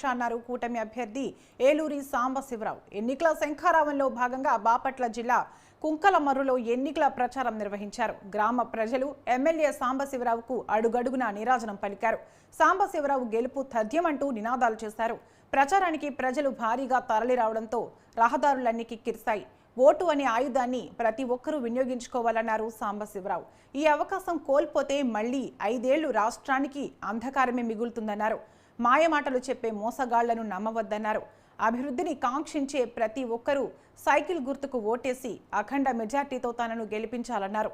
అన్నారు కూటమి అభ్యర్థి ఏలూరి సాంబశివరావు. ఎన్నికల శంఖారావంలో భాగంగా బాపట్ల జిల్లా కుంకలమర్రులో ఎన్నికల ప్రచారం నిర్వహించారు. గ్రామ ప్రజలు ఎమ్మెల్యే సాంబశివరావుకు అడుగడుగునా నీరాజనం పలికారు. సాంబశివరావు గెలుపు తథ్యమంటూ నినాదాలు చేశారు. ప్రచారానికి ప్రజలు భారీగా తరలిరావడంతో రహదారులన్నీ కిక్కిరిశాయి. ఓటు అనే ఆయుధాన్ని ప్రతి ఒక్కరూ వినియోగించుకోవాలన్నారు సాంబశివరావు. ఈ అవకాశం కోల్పోతే మళ్లీ 5 ఏళ్లు రాష్ట్రానికి అంధకారమే మిగులుతుందన్నారు. మాయమాటలు చెప్పే మోసగాళ్లను నమ్మవద్దన్నారు. అభివృద్ధిని కాంక్షించే ప్రతి ఒక్కరూ సైకిల్ గుర్తుకు ఓటేసి అఖండ మెజార్టీతో తనను గెలిపించాలన్నారు.